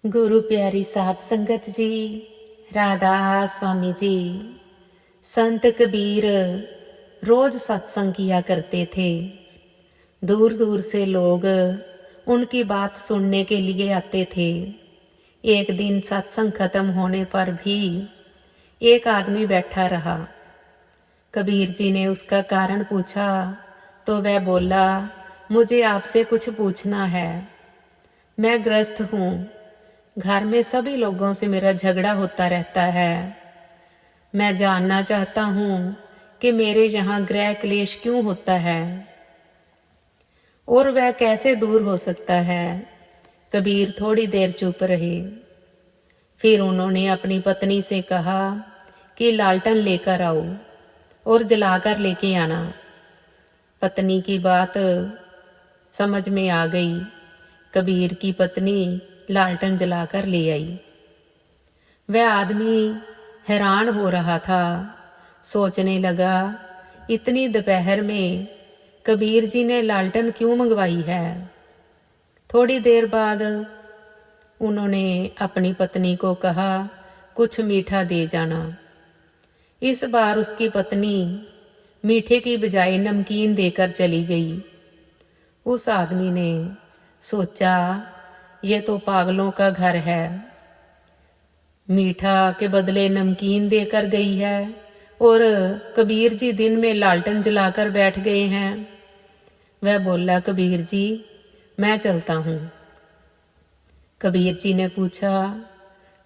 गुरु प्यारी साध संगत जी, राधा स्वामी जी। संत कबीर रोज सत्संग किया करते थे। दूर दूर से लोग उनकी बात सुनने के लिए आते थे। एक दिन सत्संग खत्म होने पर भी एक आदमी बैठा रहा। कबीर जी ने उसका कारण पूछा तो वह बोला, मुझे आपसे कुछ पूछना है। मैं गृहस्थ हूँ, घर में सभी लोगों से मेरा झगड़ा होता रहता है। मैं जानना चाहता हूँ कि मेरे यहाँ गृह क्लेश क्यों होता है और वह कैसे दूर हो सकता है। कबीर थोड़ी देर चुप रहे। फिर उन्होंने अपनी पत्नी से कहा कि लालटन लेकर आओ और जलाकर लेके आना। पत्नी की बात समझ में आ गई। कबीर की पत्नी लालटन जलाकर ले आई। वह आदमी हैरान हो रहा था। सोचने लगा, इतनी दोपहर में कबीर जी ने लालटन क्यों मंगवाई है। थोड़ी देर बाद उन्होंने अपनी पत्नी को कहा, कुछ मीठा दे जाना। इस बार उसकी पत्नी मीठे की बजाय नमकीन देकर चली गई। उस आदमी ने सोचा, ये तो पागलों का घर है। मीठा के बदले नमकीन देकर गई है और कबीर जी दिन में लालटन जलाकर बैठ गए हैं। वह बोला, कबीर जी मैं चलता हूँ। कबीर जी ने पूछा,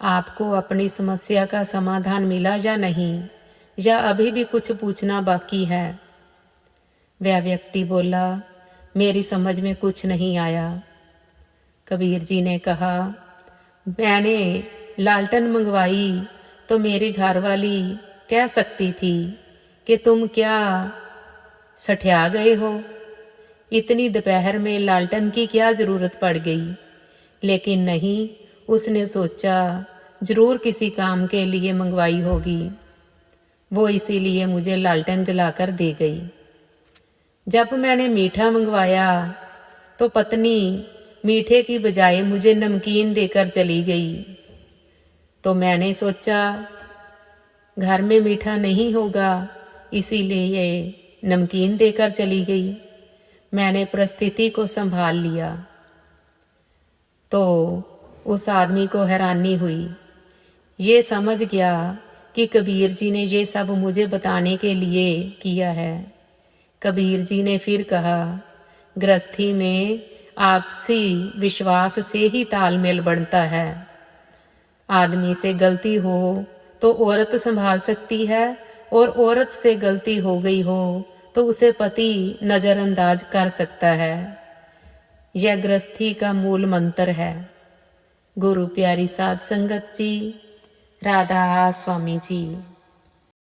आपको अपनी समस्या का समाधान मिला या नहीं, या अभी भी कुछ पूछना बाकी है। वह व्यक्ति बोला, मेरी समझ में कुछ नहीं आया। कबीर जी ने कहा, मैंने लालटन मंगवाई तो मेरी घरवाली कह सकती थी कि तुम क्या सठिया गए हो, इतनी दोपहर में लालटन की क्या ज़रूरत पड़ गई। लेकिन नहीं, उसने सोचा जरूर किसी काम के लिए मंगवाई होगी, वो इसीलिए मुझे लालटन जलाकर दे गई। जब मैंने मीठा मंगवाया तो पत्नी मीठे की बजाय मुझे नमकीन देकर चली गई। तो मैंने सोचा घर में मीठा नहीं होगा, इसीलिए ये नमकीन देकर चली गई। मैंने परिस्थिति को संभाल लिया। तो उस आदमी को हैरानी हुई। ये समझ गया कि कबीर जी ने ये सब मुझे बताने के लिए किया है। कबीर जी ने फिर कहा, गृहस्थी में आपसी विश्वास से ही तालमेल बढ़ता है। आदमी से गलती हो तो औरत संभाल सकती है, और औरत से गलती हो गई हो तो उसे पति नज़रअंदाज कर सकता है। यह गृहस्थी का मूल मंत्र है। गुरु प्यारी साध संगत जी, राधा स्वामी जी।